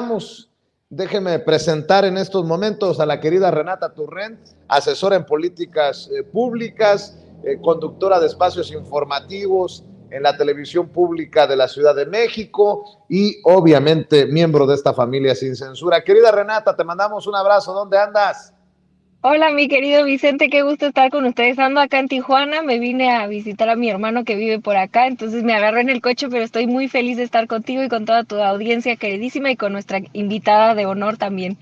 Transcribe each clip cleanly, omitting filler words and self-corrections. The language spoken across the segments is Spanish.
saludamos. Déjeme presentar en estos momentos a la querida Renata Turrent, asesora en políticas públicas, conductora de espacios informativos en la televisión pública de la Ciudad de México y obviamente miembro de esta familia Sin Censura. Querida Renata, te mandamos un abrazo. ¿Dónde andas? Hola, mi querido Vicente, qué gusto estar con ustedes. Ando acá en Tijuana, me vine a visitar a mi hermano que vive por acá, entonces me agarré en el coche, pero estoy muy feliz de estar contigo y con toda tu audiencia queridísima y con nuestra invitada de honor también.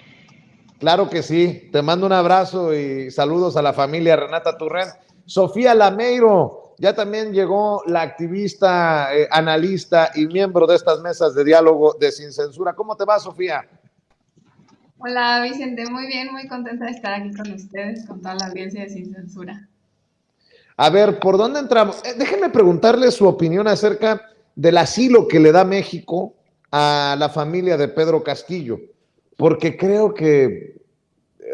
Claro que sí, te mando un abrazo y saludos a la familia Renata Turrent. Sofía Lameiro, ya también llegó la activista, analista y miembro de estas mesas de diálogo de Sin Censura. ¿Cómo te va, Sofía? Hola Vicente, muy bien, muy contenta de estar aquí con ustedes, con toda la audiencia de Sin Censura. A ver, ¿por dónde entramos? Déjenme preguntarle su opinión acerca del asilo que le da México a la familia de Pedro Castillo, porque creo que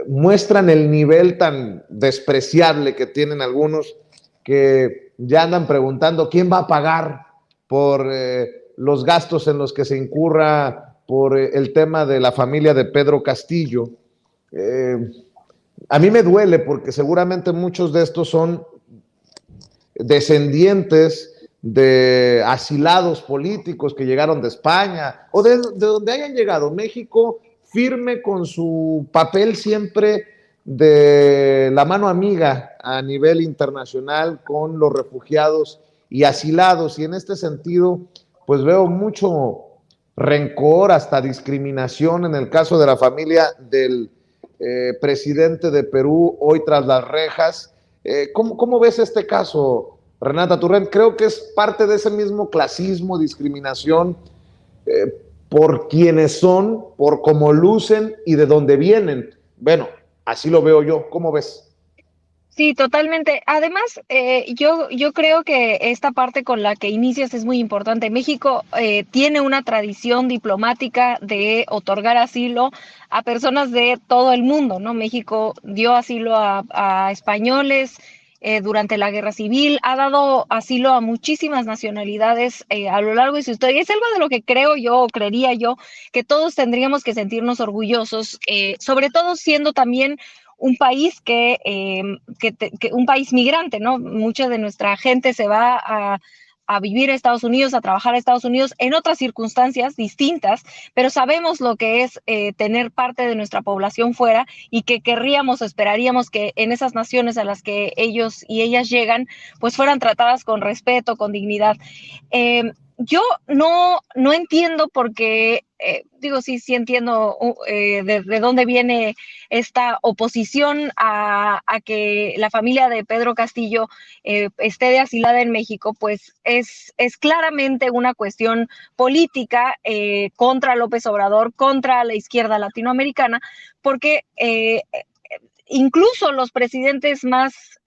muestran el nivel tan despreciable que tienen algunos que ya andan preguntando quién va a pagar por los gastos en los que se incurra por el tema de la familia de Pedro Castillo. Eh, a mí me duele porque seguramente muchos de estos son descendientes de asilados políticos que llegaron de España o de donde hayan llegado. México firme con su papel siempre de la mano amiga a nivel internacional con los refugiados y asilados, y en este sentido pues veo mucho rencor, hasta discriminación en el caso de la familia del presidente de Perú hoy tras las rejas. ¿Cómo ves este caso, Renata Turrent? Creo que es parte de ese mismo clasismo, discriminación, por quienes son, por cómo lucen y de dónde vienen. Bueno, así lo veo yo. ¿Cómo ves? Sí, totalmente. Además, yo creo que esta parte con la que inicias es muy importante. México tiene una tradición diplomática de otorgar asilo a personas de todo el mundo, ¿no? México dio asilo a españoles durante la Guerra Civil, ha dado asilo a muchísimas nacionalidades a lo largo de su historia. Es algo de lo que creo yo, o creería yo, que todos tendríamos que sentirnos orgullosos, sobre todo siendo también un país que un país migrante, ¿no? Mucha de nuestra gente se va a vivir a Estados Unidos, a trabajar a Estados Unidos en otras circunstancias distintas, pero sabemos lo que es tener parte de nuestra población fuera y que querríamos, esperaríamos que en esas naciones a las que ellos y ellas llegan, pues fueran tratadas con respeto, con dignidad. Yo no entiendo porque, digo, sí entiendo de dónde viene esta oposición a que la familia de Pedro Castillo esté de asilada en México, pues es claramente una cuestión política contra López Obrador, contra la izquierda latinoamericana, porque incluso los presidentes más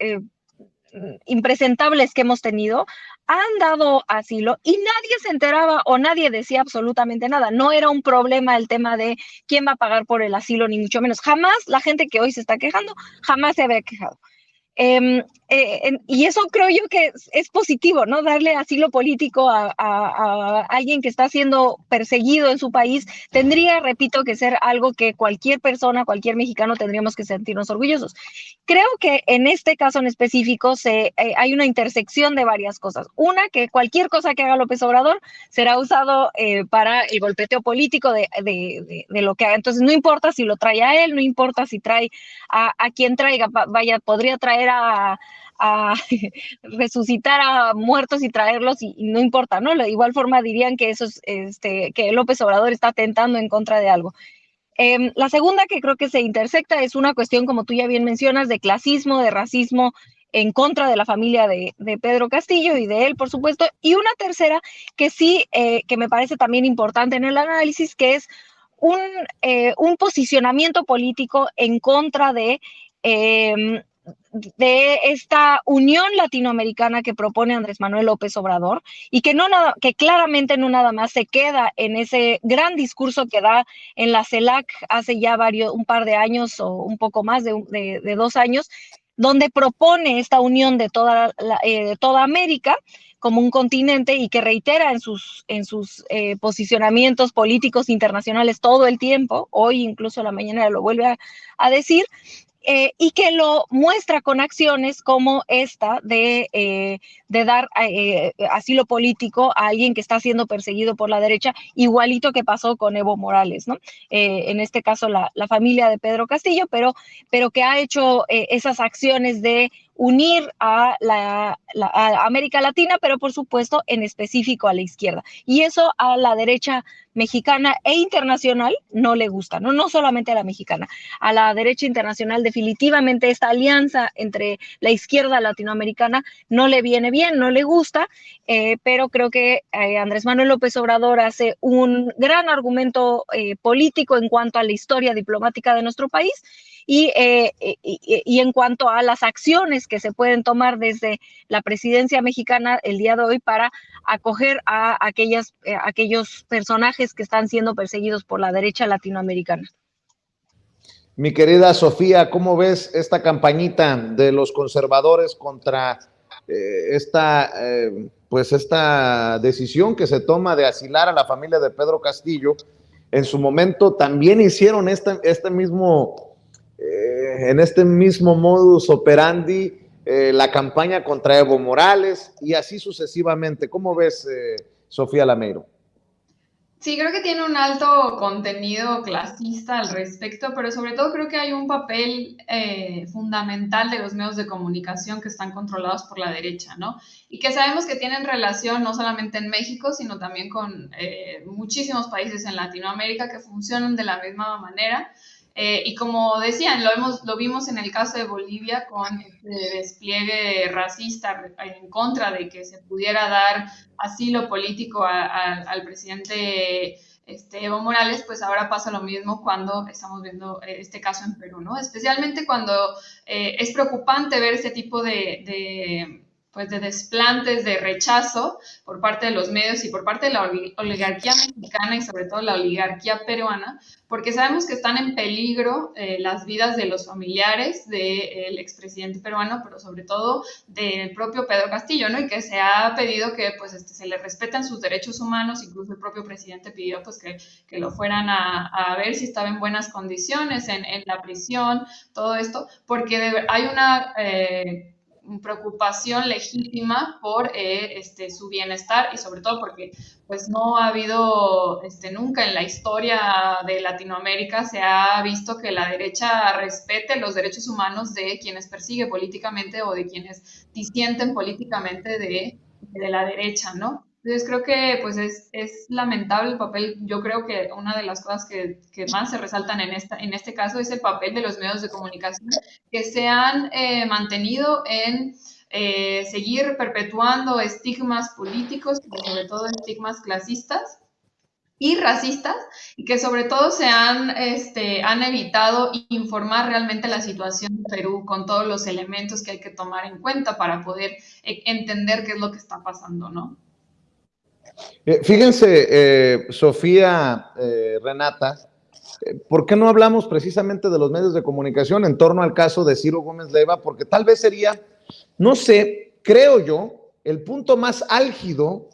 impresentables que hemos tenido han dado asilo y nadie se enteraba o nadie decía absolutamente nada. No era un problema el tema de quién va a pagar por el asilo, ni mucho menos. Jamás la gente que hoy se está quejando, jamás se había quejado. Y eso creo yo que es positivo, ¿no? Darle asilo político a alguien que está siendo perseguido en su país tendría, repito, que ser algo que cualquier persona, cualquier mexicano tendríamos que sentirnos orgullosos. Creo que en este caso en específico hay una intersección de varias cosas. Una, que cualquier cosa que haga López Obrador será usado para el golpeteo político de lo que haga. Entonces, no importa si lo trae a él, no importa si trae a quien traiga, vaya, podría traer a resucitar a muertos y traerlos y no importa, ¿no? De igual forma dirían que eso es, que López Obrador está atentando en contra de algo. La segunda que creo que se intersecta es una cuestión, como tú ya bien mencionas, de clasismo, de racismo en contra de la familia de Pedro Castillo y de él, por supuesto. Y una tercera que sí, que me parece también importante en el análisis, que es un posicionamiento político en contra de esta unión latinoamericana que propone Andrés Manuel López Obrador y que claramente no nada más se queda en ese gran discurso que da en la CELAC hace ya un par de años o un poco más de 2 años, donde propone esta unión de toda América, como un continente y que reitera en sus posicionamientos políticos internacionales todo el tiempo, hoy incluso la mañana lo vuelve a decir, y que lo muestra con acciones como esta de dar asilo político a alguien que está siendo perseguido por la derecha, igualito que pasó con Evo Morales, ¿no? En este caso la familia de Pedro Castillo, pero que ha hecho esas acciones de unir a América Latina, pero por supuesto en específico a la izquierda. Y eso a la derecha mexicana e internacional no le gusta, no solamente a la mexicana, a la derecha internacional definitivamente esta alianza entre la izquierda latinoamericana no le viene bien, no le gusta, pero creo que Andrés Manuel López Obrador hace un gran argumento político en cuanto a la historia diplomática de nuestro país y en cuanto a las acciones que se pueden tomar desde la presidencia mexicana el día de hoy para acoger a aquellos personajes que están siendo perseguidos por la derecha latinoamericana. Mi querida Sofía, ¿cómo ves esta campañita de los conservadores contra esta decisión que se toma de asilar a la familia de Pedro Castillo? En su momento también hicieron en este mismo modus operandi la campaña contra Evo Morales y así sucesivamente. ¿Cómo ves, Sofía Lameiro? Sí, creo que tiene un alto contenido clasista al respecto, pero sobre todo creo que hay un papel fundamental de los medios de comunicación que están controlados por la derecha, ¿no? Y que sabemos que tienen relación no solamente en México, sino también con muchísimos países en Latinoamérica que funcionan de la misma manera. Y como decían, lo vimos en el caso de Bolivia con este despliegue racista en contra de que se pudiera dar asilo político al presidente Evo Morales, pues ahora pasa lo mismo cuando estamos viendo este caso en Perú, ¿no? Especialmente cuando es preocupante ver este tipo de desplantes de rechazo por parte de los medios y por parte de la oligarquía mexicana y sobre todo la oligarquía peruana, porque sabemos que están en peligro las vidas de los familiares del expresidente peruano, pero sobre todo del propio Pedro Castillo, ¿no? Y que se ha pedido que pues, se le respeten sus derechos humanos, incluso el propio presidente pidió pues, que lo fueran a ver si estaba en buenas condiciones en la prisión, todo esto, porque hay una preocupación legítima por su bienestar y sobre todo porque pues no ha habido nunca en la historia de Latinoamérica se ha visto que la derecha respete los derechos humanos de quienes persigue políticamente o de quienes disienten políticamente de la derecha, ¿no? Entonces creo que pues es lamentable el papel. Yo creo que una de las cosas que más se resaltan en este caso es el papel de los medios de comunicación que se han mantenido en seguir perpetuando estigmas políticos, pero sobre todo estigmas clasistas y racistas, y que sobre todo han evitado informar realmente la situación de Perú con todos los elementos que hay que tomar en cuenta para poder entender qué es lo que está pasando, ¿no? Fíjense, Sofía, Renata, ¿por qué no hablamos precisamente de los medios de comunicación en torno al caso de Ciro Gómez Leiva? Porque tal vez sería, no sé, creo yo, el punto más álgido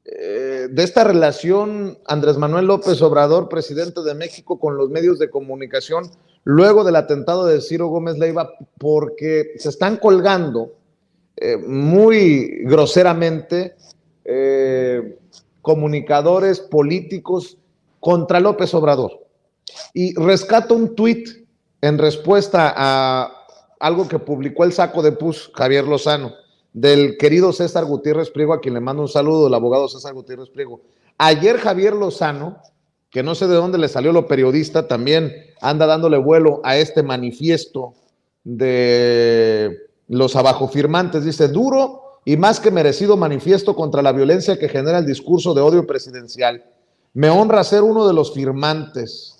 de esta relación Andrés Manuel López Obrador, presidente de México, con los medios de comunicación, luego del atentado de Ciro Gómez Leiva, porque se están colgando muy groseramente comunicadores políticos contra López Obrador. Y rescato un tuit en respuesta a algo que publicó el saco de pus, Javier Lozano, del querido César Gutiérrez Priego, a quien le mando un saludo, el abogado César Gutiérrez Priego. Ayer Javier Lozano, que no sé de dónde le salió lo periodista, también anda dándole vuelo a este manifiesto de los abajofirmantes. Dice: duro y más que merecido manifiesto contra la violencia que genera el discurso de odio presidencial. Me honra ser uno de los firmantes.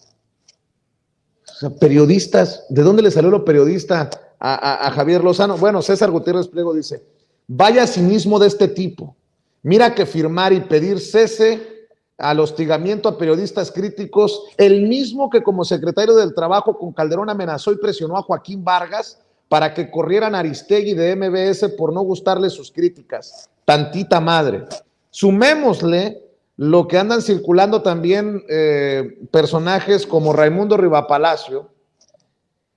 O sea, periodistas, ¿de dónde le salió lo periodista a Javier Lozano? Bueno, César Gutiérrez Priego dice: vaya cinismo de este tipo. Mira que firmar y pedir cese al hostigamiento a periodistas críticos, el mismo que como secretario del Trabajo con Calderón amenazó y presionó a Joaquín Vargas para que corrieran a Aristegui de MBS por no gustarle sus críticas. tantita madre. Sumémosle lo que andan circulando también personajes como Raimundo Rivapalacio,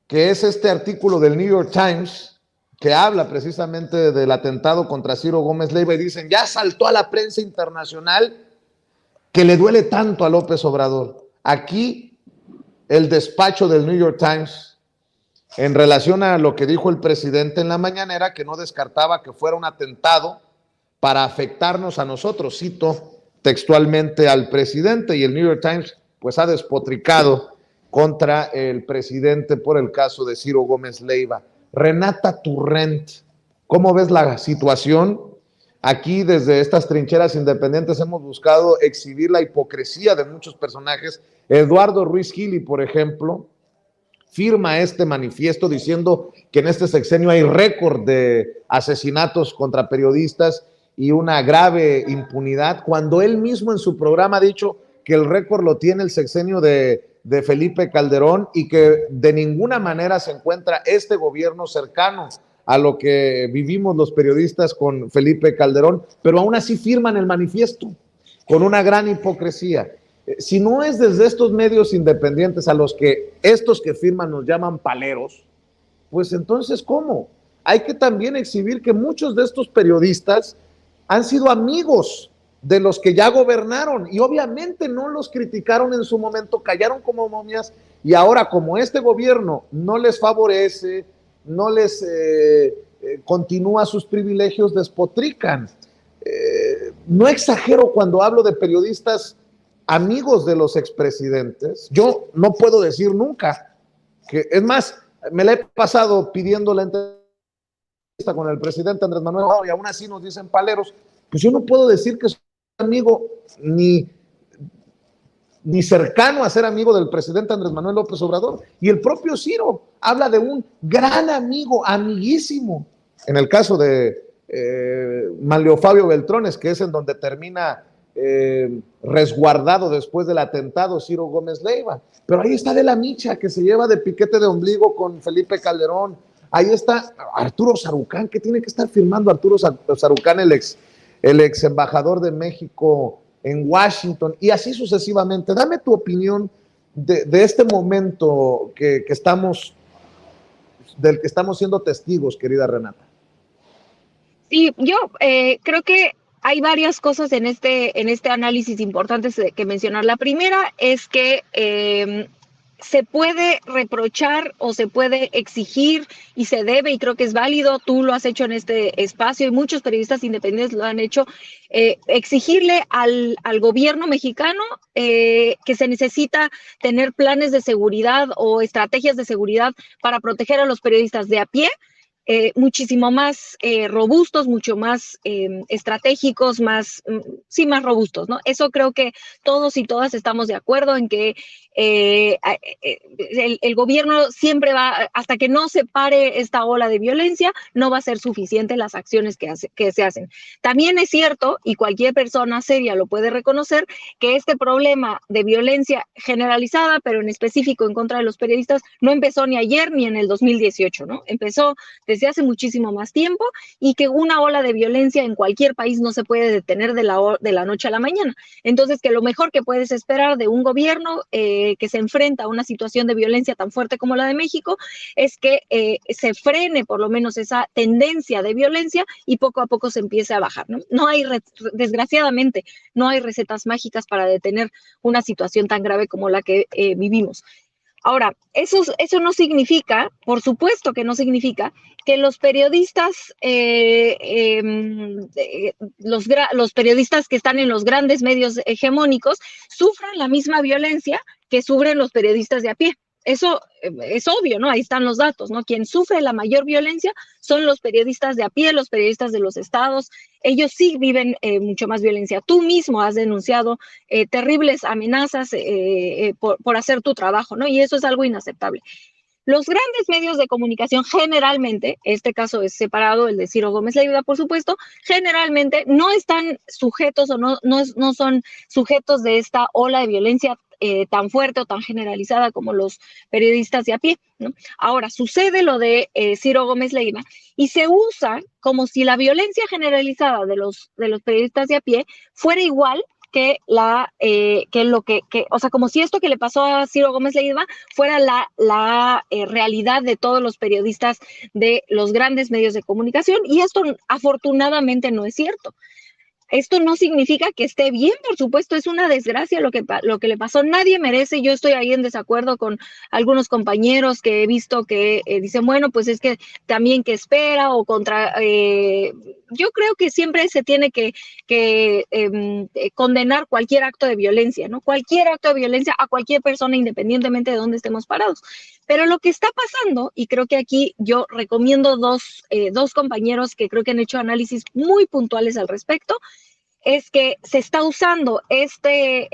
que es este artículo del New York Times que habla precisamente del atentado contra Ciro Gómez Leiva, y dicen, ya saltó a la prensa internacional que le duele tanto a López Obrador. Aquí el despacho del New York Times, en relación a lo que dijo el presidente en la mañanera, que no descartaba que fuera un atentado para afectarnos a nosotros, cito textualmente al presidente, y el New York Times pues ha despotricado contra el presidente por el caso de Ciro Gómez Leiva. Renata Turrent, ¿cómo ves la situación? Aquí desde estas trincheras independientes hemos buscado exhibir la hipocresía de muchos personajes. Eduardo Ruiz Gili, por ejemplo, firma este manifiesto diciendo que en este sexenio hay récord de asesinatos contra periodistas y una grave impunidad, cuando él mismo en su programa ha dicho que el récord lo tiene el sexenio de Felipe Calderón y que de ninguna manera se encuentra este gobierno cercano a lo que vivimos los periodistas con Felipe Calderón, pero aún así firman el manifiesto con una gran hipocresía. Si no es desde estos medios independientes a los que estos que firman nos llaman paleros, pues entonces ¿cómo? Hay que también exhibir que muchos de estos periodistas han sido amigos de los que ya gobernaron y obviamente no los criticaron en su momento, callaron como momias, y ahora como este gobierno no les favorece, no les continúa sus privilegios, despotrican. No exagero cuando hablo de periodistas amigos de los expresidentes. Yo no puedo decir nunca que, es más, me la he pasado pidiendo la entrevista con el presidente Andrés Manuel y aún así nos dicen paleros. Pues yo no puedo decir que soy amigo ni cercano a ser amigo del presidente Andrés Manuel López Obrador. Y el propio Ciro habla de un gran amigo, amiguísimo. En el caso de Manlio Fabio Beltrones, que es en donde termina resguardado después del atentado Ciro Gómez Leiva. Pero ahí está de la Micha, que se lleva de piquete de ombligo con Felipe Calderón. Ahí está Arturo Sarucán, que tiene que estar firmando Arturo Sarucán, el ex embajador de México en Washington, y así sucesivamente. Dame tu opinión de este momento del que estamos siendo testigos, querida Renata. Sí, yo creo que hay varias cosas en este análisis importantes que mencionar. La primera es que se puede reprochar o se puede exigir y se debe, y creo que es válido, tú lo has hecho en este espacio y muchos periodistas independientes lo han hecho, exigirle al gobierno mexicano que se necesita tener planes de seguridad o estrategias de seguridad para proteger a los periodistas de a pie, muchísimo más robustos, mucho más estratégicos, más robustos, ¿no? Eso creo que todos y todas estamos de acuerdo en que el gobierno siempre va, hasta que no se pare esta ola de violencia, no va a ser suficiente las acciones que se hacen. También es cierto, y cualquier persona seria lo puede reconocer, que este problema de violencia generalizada, pero en específico en contra de los periodistas, no empezó ni ayer ni en el 2018, ¿no? Empezó desde hace muchísimo más tiempo, y que una ola de violencia en cualquier país no se puede detener de la noche a la mañana. Entonces, que lo mejor que puedes esperar de un gobierno que se enfrenta a una situación de violencia tan fuerte como la de México es que se frene por lo menos esa tendencia de violencia y poco a poco se empiece a bajar, ¿no? Desgraciadamente, no hay recetas mágicas para detener una situación tan grave como la que vivimos. Ahora, eso no significa, por supuesto que no significa, que los periodistas, los periodistas que están en los grandes medios hegemónicos, sufran la misma violencia que sufren los periodistas de a pie. Eso es obvio, ¿no? Ahí están los datos, ¿no? Quien sufre la mayor violencia son los periodistas de a pie, los periodistas de los estados. Ellos sí viven mucho más violencia. Tú mismo has denunciado terribles amenazas por hacer tu trabajo, ¿no? Y eso es algo inaceptable. Los grandes medios de comunicación generalmente, este caso es separado, el de Ciro Gómez Leiva, por supuesto, generalmente no están sujetos o no son sujetos de esta ola de violencia tan fuerte o tan generalizada como los periodistas de a pie, ¿no? Ahora, sucede lo de Ciro Gómez Leiva y se usa como si la violencia generalizada de los periodistas de a pie fuera igual que o sea, como si esto que le pasó a Ciro Gómez Leiva fuera la realidad de todos los periodistas de los grandes medios de comunicación, y esto afortunadamente no es cierto. Esto no significa que esté bien, por supuesto, es una desgracia lo que le pasó. Nadie merece, yo estoy ahí en desacuerdo con algunos compañeros que he visto que dicen, bueno, pues es que también que espera o contra... yo creo que siempre se tiene que condenar cualquier acto de violencia, ¿no? Cualquier acto de violencia a cualquier persona, independientemente de dónde estemos parados. Pero lo que está pasando, y creo que aquí yo recomiendo dos compañeros que creo que han hecho análisis muy puntuales al respecto, es que se está usando este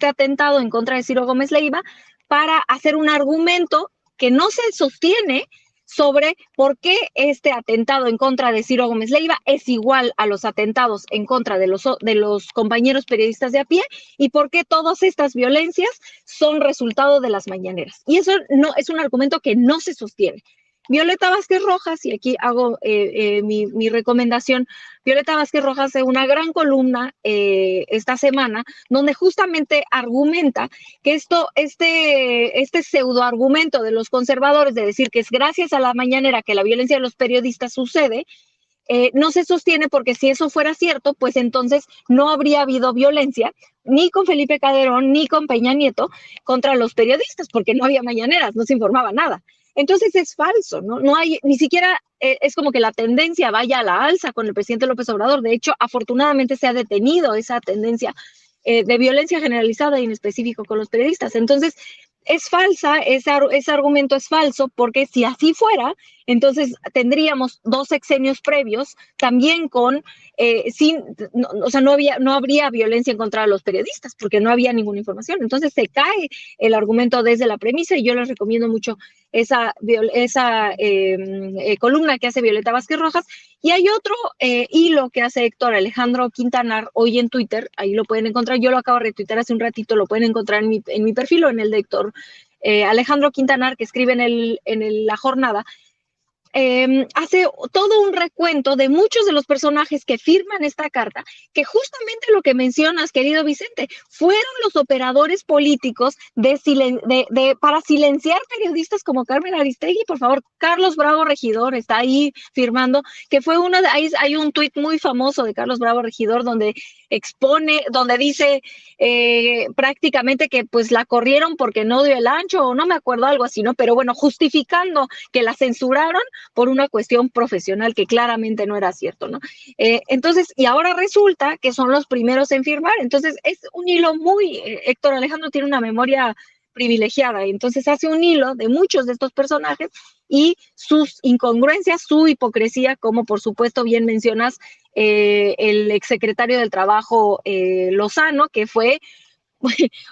atentado en contra de Ciro Gómez Leiva para hacer un argumento que no se sostiene sobre por qué este atentado en contra de Ciro Gómez Leiva es igual a los atentados en contra de los compañeros periodistas de a pie y por qué todas estas violencias son resultado de las mañaneras. Y eso no es un argumento que no se sostiene. Violeta Vázquez Rojas, y aquí hago mi recomendación, Violeta Vázquez Rojas hace una gran columna esta semana donde justamente argumenta que este pseudoargumento de los conservadores de decir que es gracias a la mañanera que la violencia de los periodistas sucede, no se sostiene, porque si eso fuera cierto, pues entonces no habría habido violencia ni con Felipe Calderón ni con Peña Nieto contra los periodistas, porque no había mañaneras, no se informaba nada. Entonces es falso, ¿no? No hay, ni siquiera es como que la tendencia vaya a la alza con el presidente López Obrador. De hecho, afortunadamente se ha detenido esa tendencia de violencia generalizada y en específico con los periodistas. Entonces, es falsa, ese argumento es falso, porque si así fuera, entonces tendríamos 2 sexenios previos también con, o sea, no habría violencia en contra de los periodistas, porque no había ninguna información. Entonces se cae el argumento desde la premisa, y yo les recomiendo mucho esa columna que hace Violeta Vázquez Rojas. Y hay otro hilo que hace Héctor Alejandro Quintanar hoy en Twitter, ahí lo pueden encontrar, yo lo acabo de retuitar hace un ratito, lo pueden encontrar en mi perfil o en el de Héctor Alejandro Quintanar, que escribe en La Jornada. Hace todo un recuento de muchos de los personajes que firman esta carta, que justamente lo que mencionas, querido Vicente, fueron los operadores políticos para silenciar periodistas como Carmen Aristegui. Por favor, Carlos Bravo Regidor está ahí firmando, que fue hay un tuit muy famoso de Carlos Bravo Regidor donde donde dice prácticamente que pues la corrieron porque no dio el ancho, o no me acuerdo, algo así, ¿no? Pero bueno, justificando que la censuraron por una cuestión profesional que claramente no era cierto, ¿no? Entonces, y ahora resulta que son los primeros en firmar. Entonces, es un hilo Héctor Alejandro tiene una memoria privilegiada, y entonces hace un hilo de muchos de estos personajes y sus incongruencias, su hipocresía, como por supuesto bien mencionas, el exsecretario del Trabajo Lozano, que fue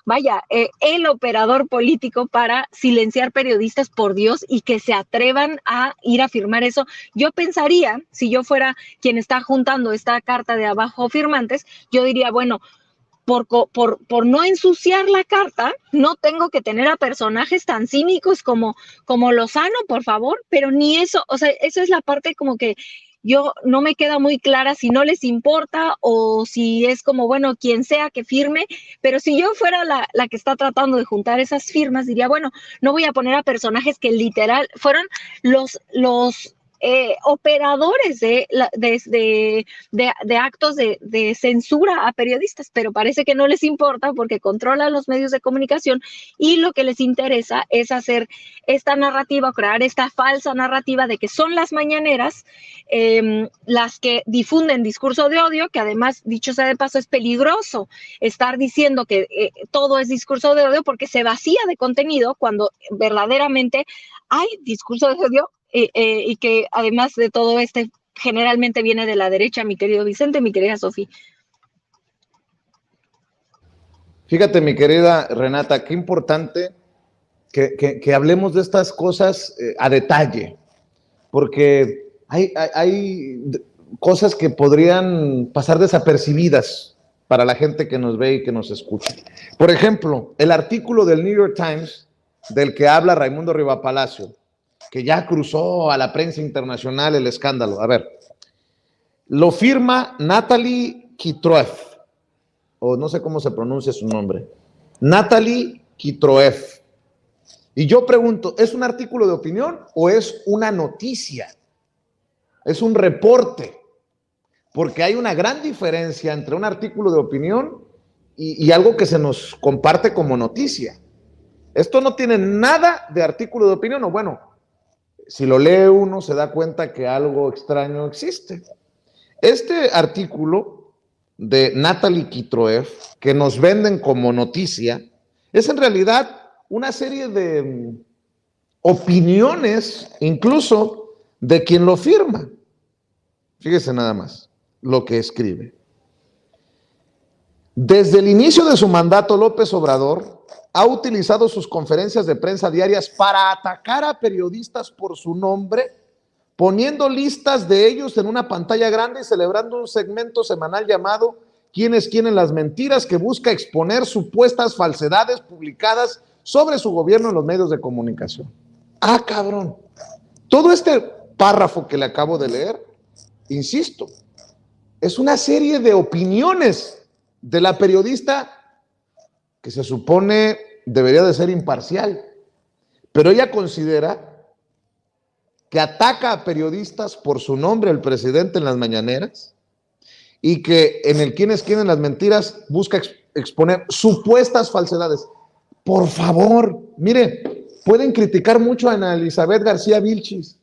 vaya, el operador político para silenciar periodistas, por Dios, y que se atrevan a ir a firmar eso. Yo pensaría, si yo fuera quien está juntando esta carta de abajo firmantes, yo diría, bueno, por no ensuciar la carta, no tengo que tener a personajes tan cínicos como Lozano, por favor, pero ni eso, o sea, eso es la parte como que yo no me queda muy clara si no les importa o si es como, bueno, quien sea que firme, pero si yo fuera la que está tratando de juntar esas firmas, diría, bueno, no voy a poner a personajes que literal fueron los operadores de actos de censura a periodistas, pero parece que no les importa porque controlan los medios de comunicación, y lo que les interesa es hacer esta narrativa, crear esta falsa narrativa de que son las mañaneras las que difunden discurso de odio, que además, dicho sea de paso, es peligroso estar diciendo que todo es discurso de odio, porque se vacía de contenido cuando verdaderamente hay discurso de odio. Y que además de todo generalmente viene de la derecha, mi querido Vicente, mi querida Sofía. Fíjate, mi querida Renata, qué importante que hablemos de estas cosas a detalle, porque hay cosas que podrían pasar desapercibidas para la gente que nos ve y que nos escucha. Por ejemplo, el artículo del New York Times del que habla Raimundo Rivapalacio, que ya cruzó a la prensa internacional el escándalo. A ver, lo firma Natalie Kitroev, o no sé cómo se pronuncia su nombre, Natalie Kitroev. Y yo pregunto, ¿es un artículo de opinión o es una noticia? Es un reporte, porque hay una gran diferencia entre un artículo de opinión y algo que se nos comparte como noticia. Esto no tiene nada de artículo de opinión, o bueno, si lo lee uno se da cuenta que algo extraño existe. Este artículo de Natalie Kitroev, que nos venden como noticia, es en realidad una serie de opiniones, incluso de quien lo firma. Fíjese nada más lo que escribe. Desde el inicio de su mandato, López Obrador ha utilizado sus conferencias de prensa diarias para atacar a periodistas por su nombre, poniendo listas de ellos en una pantalla grande y celebrando un segmento semanal llamado ¿Quién es quién en las mentiras?, que busca exponer supuestas falsedades publicadas sobre su gobierno en los medios de comunicación. Ah, cabrón. Todo este párrafo que le acabo de leer, insisto, es una serie de opiniones de la periodista que se supone debería de ser imparcial, pero ella considera que ataca a periodistas por su nombre, el presidente, en las mañaneras, y que en el quién es quién en las mentiras busca exponer supuestas falsedades. Por favor, mire, pueden criticar mucho a Ana Elizabeth García Vilchis,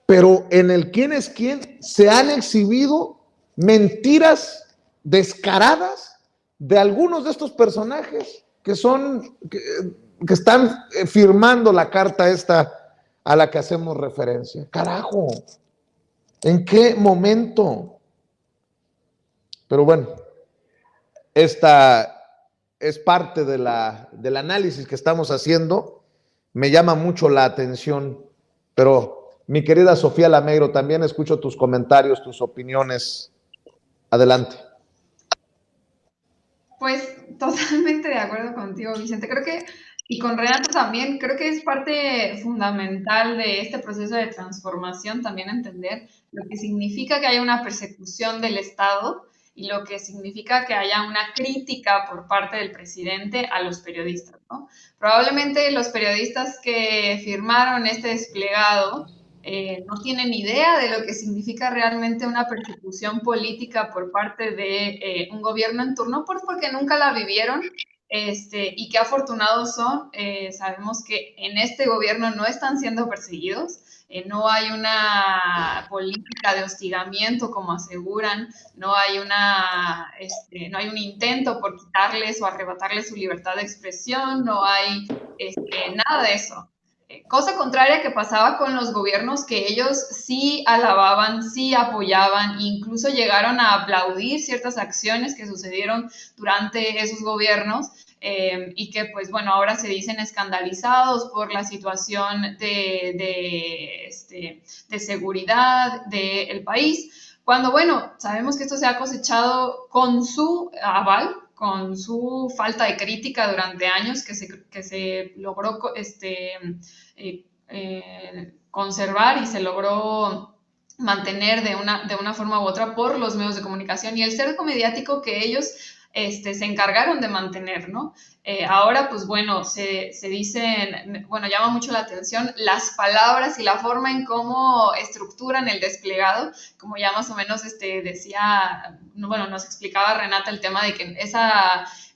pero en el quién es quién se han exhibido mentiras descaradas de algunos de estos personajes que están firmando la carta esta a la que hacemos referencia. Carajo, ¿en qué momento? Pero bueno, esta es parte del análisis que estamos haciendo. Me llama mucho la atención, pero mi querida Sofía Lameiro, también escucho tus comentarios, tus opiniones. Adelante. Pues totalmente de acuerdo contigo, Vicente. Creo que, y con Renato también, creo que es parte fundamental de este proceso de transformación también entender lo que significa que haya una persecución del Estado y lo que significa que haya una crítica por parte del presidente a los periodistas, ¿no? Probablemente los periodistas que firmaron este desplegado no tienen idea de lo que significa realmente una persecución política por parte de un gobierno en turno, porque nunca la vivieron, y qué afortunados son. Sabemos que en este gobierno no están siendo perseguidos, no hay una política de hostigamiento como aseguran, no hay un intento por quitarles o arrebatarles su libertad de expresión, no hay nada de eso. Cosa contraria que pasaba con los gobiernos que ellos sí alababan, sí apoyaban, incluso llegaron a aplaudir ciertas acciones que sucedieron durante esos gobiernos, y que pues bueno, ahora se dicen escandalizados por la situación de seguridad del país, cuando bueno, sabemos que esto se ha cosechado con su aval, con su falta de crítica durante años, que se logró conservar y se logró mantener de una forma u otra por los medios de comunicación y el cerco mediático que ellos se encargaron de mantener, ¿no? Ahora, pues bueno, se dicen, bueno, llama mucho la atención las palabras y la forma en cómo estructuran el desplegado, como ya más o menos decía, bueno, nos explicaba Renata el tema de que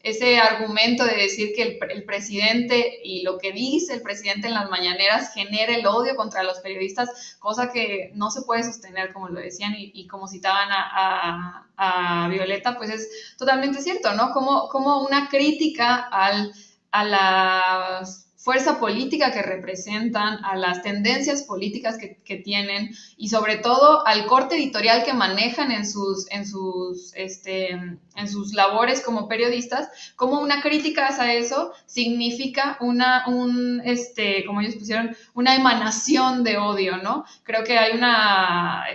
ese argumento de decir que el presidente y lo que dice el presidente en las mañaneras genera el odio contra los periodistas, cosa que no se puede sostener, como lo decían y como citaban a Violeta, pues es totalmente cierto, ¿no? Como una crítica a la fuerza política que representan, a las tendencias políticas que tienen y sobre todo al corte editorial que manejan en sus labores como periodistas, como una crítica hacia eso significa como ellos pusieron, una emanación de odio, ¿no? Creo que hay una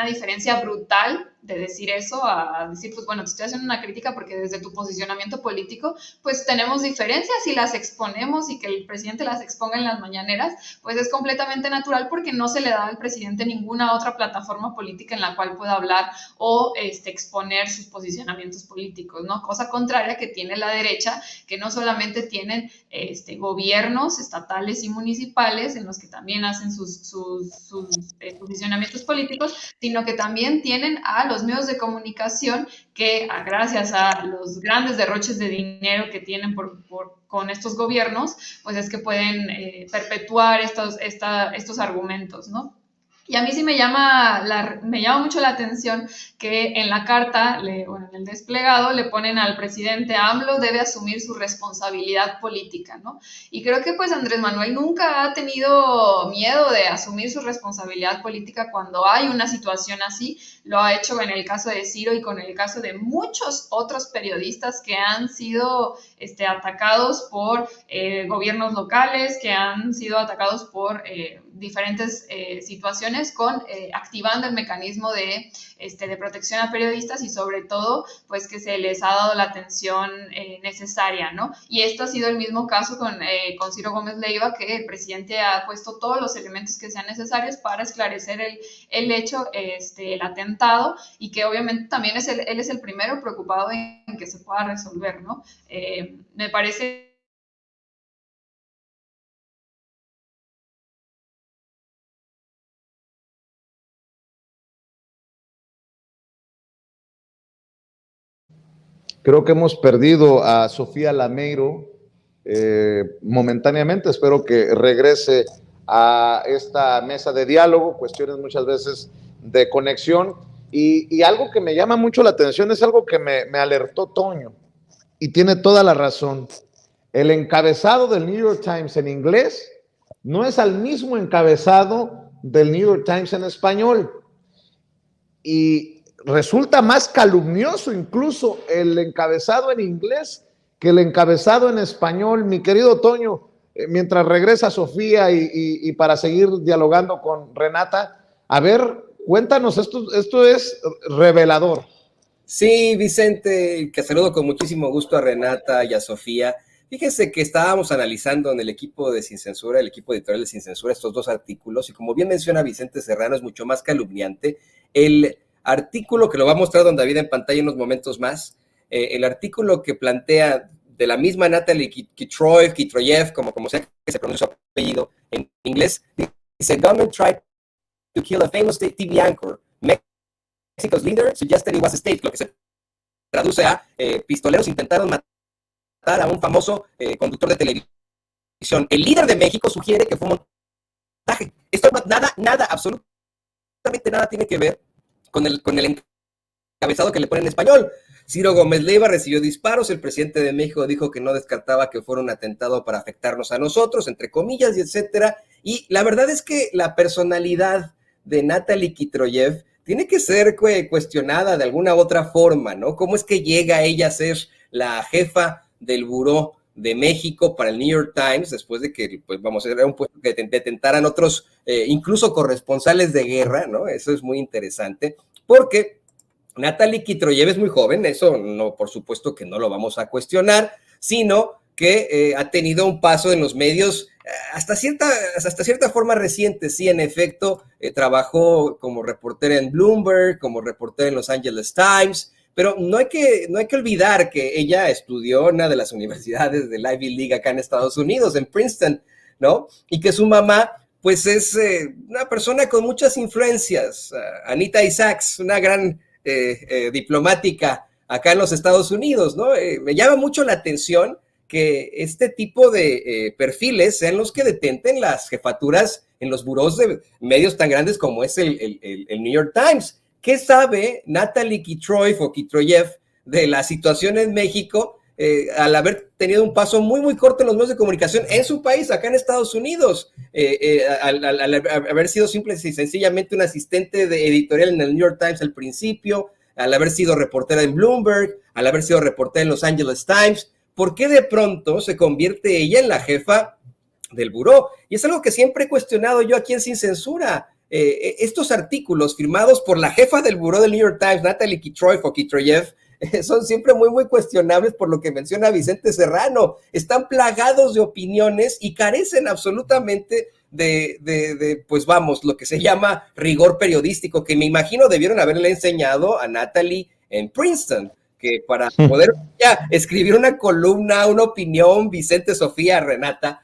diferencia brutal de decir eso a decir, pues bueno, te estoy haciendo una crítica porque desde tu posicionamiento político, pues tenemos diferencias y las exponemos, y que el presidente las exponga en las mañaneras, pues es completamente natural, porque no se le da al presidente ninguna otra plataforma política en la cual pueda hablar o exponer sus posicionamientos políticos, ¿no? Cosa contraria que tiene la derecha, que no solamente tienen gobiernos estatales y municipales en los que también hacen sus posicionamientos políticos, sino que también tienen a los medios de comunicación que, gracias a los grandes derroches de dinero que tienen con estos gobiernos, pues es que pueden perpetuar estos argumentos, ¿no? Y a mí sí me llama mucho la atención que en la carta, en el desplegado, le ponen al presidente: AMLO debe asumir su responsabilidad política, ¿no? Y creo que pues Andrés Manuel nunca ha tenido miedo de asumir su responsabilidad política cuando hay una situación así. Lo ha hecho en el caso de Ciro y con el caso de muchos otros periodistas que han sido atacados por gobiernos locales, que han sido atacados por diferentes situaciones, activando el mecanismo de protección a periodistas, y sobre todo, pues que se les ha dado la atención necesaria, ¿no? Y esto ha sido el mismo caso con Ciro Gómez Leiva, que el presidente ha puesto todos los elementos que sean necesarios para esclarecer el hecho, el atentado, y que obviamente también él es el primero preocupado en que se pueda resolver, ¿no? Me parece... Creo que hemos perdido a Sofía Lameiro momentáneamente. Espero que regrese a esta mesa de diálogo, cuestiones muchas veces de conexión. Y algo que me llama mucho la atención es algo que me alertó Toño, y tiene toda la razón. El encabezado del New York Times en inglés no es el mismo encabezado del New York Times en español. Y resulta más calumnioso incluso el encabezado en inglés que el encabezado en español. Mi querido Toño, mientras regresa Sofía y para seguir dialogando con Renata, a ver, cuéntanos, esto es revelador. Sí, Vicente, que saludo con muchísimo gusto a Renata y a Sofía. Fíjense que estábamos analizando en el equipo de Sin Censura, el equipo editorial de Sin Censura, estos dos artículos, y como bien menciona Vicente Serrano, es mucho más calumniante. El artículo que lo va a mostrar don David en pantalla en unos momentos más, el artículo que plantea de la misma Natalie Kitroyev, como sea que se pronuncia su apellido en inglés, dice: "Government tried to kill a famous TV anchor. Mexico's leader suggested it was a state", lo que se traduce a pistoleros intentaron matar a un famoso conductor de televisión. El líder de México sugiere que fue un montaje. Esto nada, absolutamente nada tiene que ver con el encabezado que le ponen en español. Ciro Gómez Leiva recibió disparos, el presidente de México dijo que no descartaba que fuera un atentado para afectarnos a nosotros, entre comillas, y etcétera. Y la verdad es que la personalidad de Natalie Kitroyev tiene que ser cuestionada de alguna otra forma, ¿no? ¿Cómo es que llega ella a ser la jefa del Buró de México para el New York Times después de que, pues vamos, era un puesto que detentaran otros, incluso corresponsales de guerra, ¿no? Eso es muy interesante, porque Natalie Kitroyev es muy joven, eso no, por supuesto que no lo vamos a cuestionar, sino que ha tenido un paso en los medios hasta cierta forma reciente. Sí, en efecto, trabajó como reportera en Bloomberg, como reportera en Los Angeles Times, pero no hay que olvidar que ella estudió en una de las universidades del Ivy League acá en Estados Unidos, en Princeton, ¿no? Y que su mamá, pues es una persona con muchas influencias, Anita Isaacs, una gran diplomática acá en los Estados Unidos, ¿no? Me llama mucho la atención que este tipo de perfiles sean los que detenten las jefaturas en los burós de medios tan grandes como es el New York Times. ¿Qué sabe Natalie Kitroyev de la situación en México al haber tenido un paso muy, muy corto en los medios de comunicación en su país, acá en Estados Unidos, al haber sido simple y sencillamente un asistente de editorial en el New York Times al principio, al haber sido reportera en Bloomberg, al haber sido reportera en Los Angeles Times? ¿Por qué de pronto se convierte ella en la jefa del buró? Y es algo que siempre he cuestionado yo aquí en Sin Censura. estos artículos firmados por la jefa del buró del New York Times, Natalie Kitroyev, son siempre muy, muy cuestionables por lo que menciona Vicente Serrano. Están plagados de opiniones y carecen absolutamente pues vamos, lo que se llama rigor periodístico, que me imagino debieron haberle enseñado a Natalie en Princeton, que para poder ya escribir una columna, una opinión, Vicente, Sofía, Renata,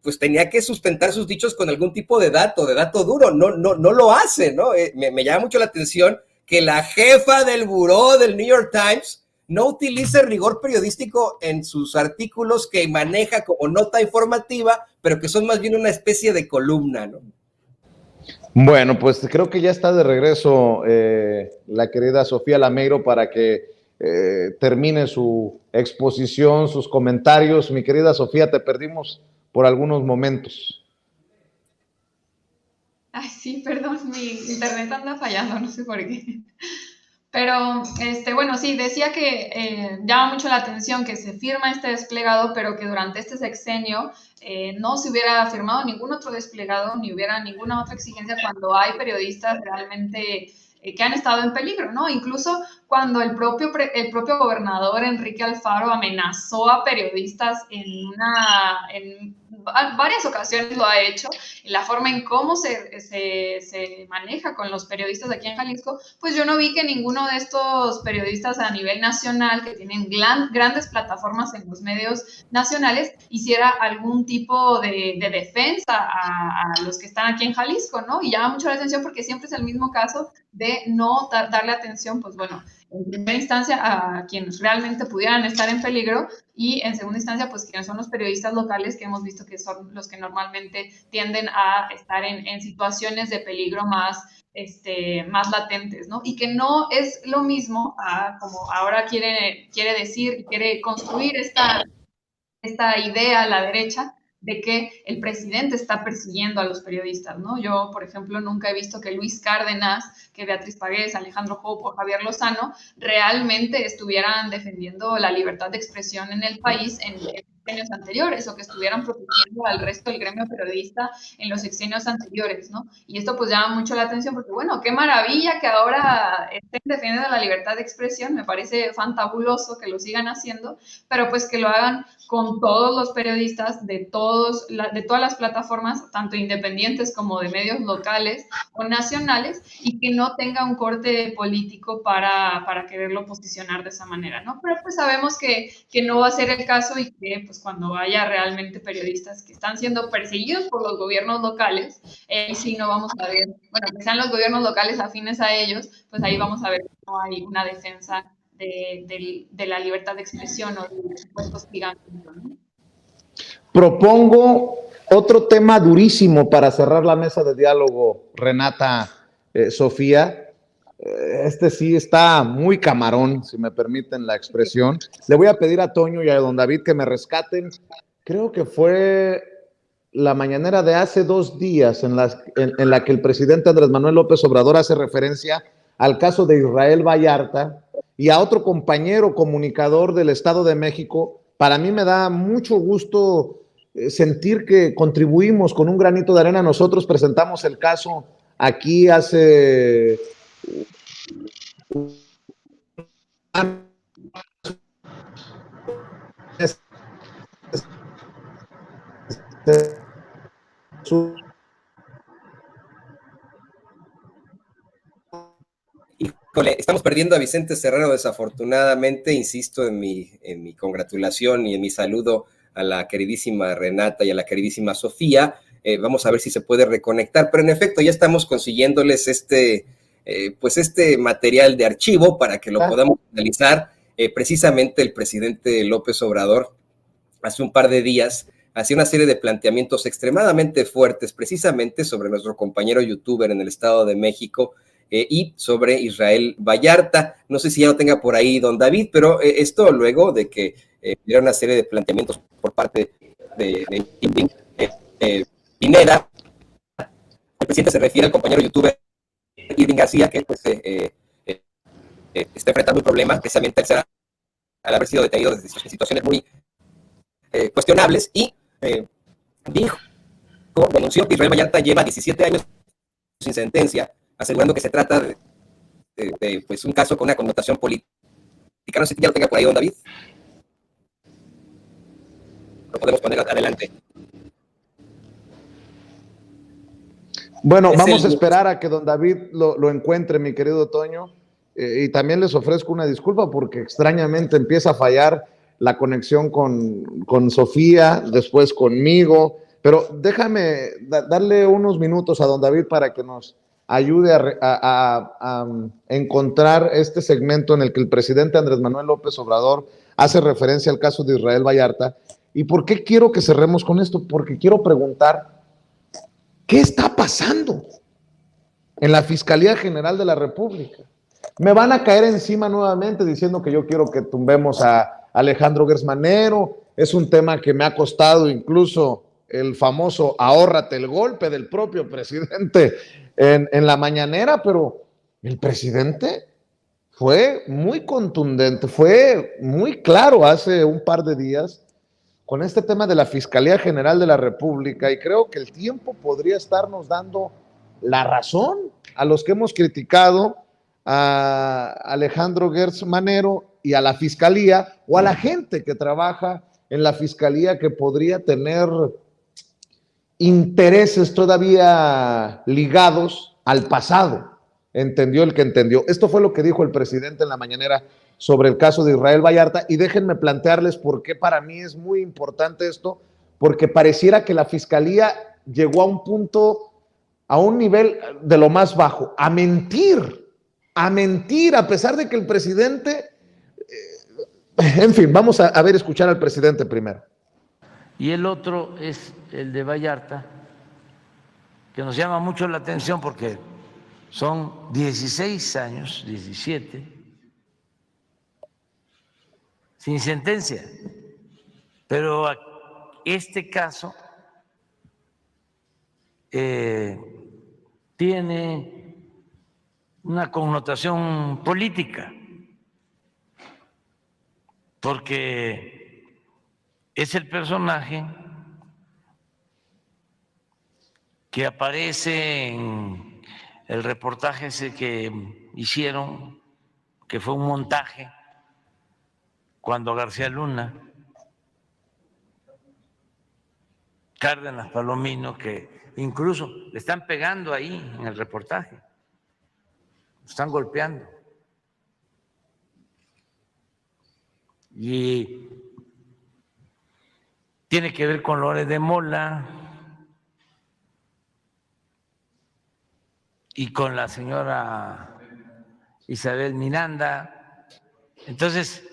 pues tenía que sustentar sus dichos con algún tipo de dato duro. No lo hace, ¿no? Me llama mucho la atención que la jefa del buró del New York Times no utilice rigor periodístico en sus artículos que maneja como nota informativa, pero que son más bien una especie de columna, ¿no? Bueno, pues creo que ya está de regreso la querida Sofía Lameiro para que termine su exposición, sus comentarios. Mi querida Sofía, te perdimos por algunos momentos. Ay, sí, perdón, mi internet anda fallando, no sé por qué. Pero, bueno, sí, decía que llama mucho la atención que se firma este desplegado, pero que durante este sexenio no se hubiera firmado ningún otro desplegado, ni hubiera ninguna otra exigencia cuando hay periodistas realmente que han estado en peligro, ¿no? Incluso cuando el propio gobernador Enrique Alfaro amenazó a periodistas en varias ocasiones lo ha hecho, y la forma en cómo se maneja con los periodistas aquí en Jalisco, pues yo no vi que ninguno de estos periodistas a nivel nacional, que tienen grandes plataformas en los medios nacionales, hiciera algún tipo de defensa a los que están aquí en Jalisco, ¿no? Y llama mucho la atención porque siempre es el mismo caso de no darle atención, pues bueno, en primera instancia a quienes realmente pudieran estar en peligro y en segunda instancia, pues quienes son los periodistas locales que hemos visto que son los que normalmente tienden a estar en situaciones de peligro más latentes, ¿no? Y que no es lo mismo como ahora quiere decir, quiere construir esta idea a la derecha de que el presidente está persiguiendo a los periodistas, ¿no? Yo, por ejemplo, nunca he visto que Luis Cárdenas, que Beatriz Paredes, Alejandro Hope o Javier Lozano realmente estuvieran defendiendo la libertad de expresión en el país en sexenios anteriores o que estuvieran protegiendo al resto del gremio periodista en los sexenios anteriores, ¿no? Y esto pues llama mucho la atención porque, bueno, qué maravilla que ahora estén defendiendo la libertad de expresión, me parece fantabuloso que lo sigan haciendo, pero pues que lo hagan con todos los periodistas de todas las plataformas, tanto independientes como de medios locales o nacionales, y que no tenga un corte político para quererlo posicionar de esa manera, ¿no? Pero pues sabemos que no va a ser el caso y que pues cuando haya realmente periodistas que están siendo perseguidos por los gobiernos locales, sí no vamos a ver, bueno, que sean los gobiernos locales afines a ellos, pues ahí vamos a ver que no hay una defensa de la libertad de expresión o de supuestos gigantes, ¿no? Propongo otro tema durísimo para cerrar la mesa de diálogo, Renata, Sofía. Este sí está muy camarón, si me permiten la expresión. Le voy a pedir a Toño y a don David que me rescaten. Creo que fue la mañanera de hace 2 días en la que el presidente Andrés Manuel López Obrador hace referencia al caso de Israel Vallarta y a otro compañero comunicador del Estado de México. Para mí me da mucho gusto sentir que contribuimos con un granito de arena. Nosotros presentamos el caso aquí hace Híjole, estamos perdiendo a Vicente Serrano desafortunadamente, insisto en mi congratulación y en mi saludo a la queridísima Renata y a la queridísima Sofía. Vamos a ver si se puede reconectar, pero en efecto ya estamos consiguiéndoles este material de archivo para que lo podamos analizar. Precisamente el presidente López Obrador hace un par de días hacía una serie de planteamientos extremadamente fuertes precisamente sobre nuestro compañero youtuber en el Estado de México, y sobre Israel Vallarta. No sé si ya lo tenga por ahí don David, pero esto luego de que hubiera una serie de planteamientos por parte de Pineda. El presidente se refiere al compañero youtuber Irving García, que pues está enfrentando un problema precisamente al haber sido detenido desde situaciones muy cuestionables, y denunció que Israel Vallarta lleva 17 años sin sentencia, asegurando que se trata de pues, un caso con una connotación política. No sé si ya lo tenga por ahí, don David. Lo podemos poner adelante. Bueno, vamos a esperar a que don David lo encuentre, mi querido Toño. Y también les ofrezco una disculpa porque extrañamente empieza a fallar la conexión con Sofía, después conmigo. Pero déjame darle unos minutos a don David para que nos ayude a encontrar este segmento en el que el presidente Andrés Manuel López Obrador hace referencia al caso de Israel Vallarta. ¿Y por qué quiero que cerremos con esto? Porque quiero preguntar, ¿qué está pasando en la Fiscalía General de la República? Me van a caer encima nuevamente diciendo que yo quiero que tumbemos a Alejandro Gertz Manero. Es un tema que me ha costado incluso el famoso ahórrate el golpe del propio presidente en la mañanera, pero el presidente fue muy contundente, fue muy claro hace un par de días con este tema de la Fiscalía General de la República, y creo que el tiempo podría estarnos dando la razón a los que hemos criticado a Alejandro Gertz Manero y a la Fiscalía, o a la gente que trabaja en la Fiscalía que podría tener intereses todavía ligados al pasado. Entendió el que entendió. Esto fue lo que dijo el presidente en la mañanera sobre el caso de Israel Vallarta, y déjenme plantearles por qué para mí es muy importante esto, porque pareciera que la Fiscalía llegó a un punto, a un nivel de lo más bajo, a mentir, a pesar de que el presidente, en fin, vamos a ver, escuchar al presidente primero. Y el otro es el de Vallarta, que nos llama mucho la atención porque son 16 años, 17, sin sentencia. Pero este caso tiene una connotación política, porque es el personaje que aparece en el reportaje ese que hicieron, que fue un montaje, cuando García Luna, Cárdenas Palomino, que incluso le están pegando ahí en el reportaje, lo están golpeando. Y tiene que ver con Loret de Mola y con la señora Isabel Miranda. Entonces,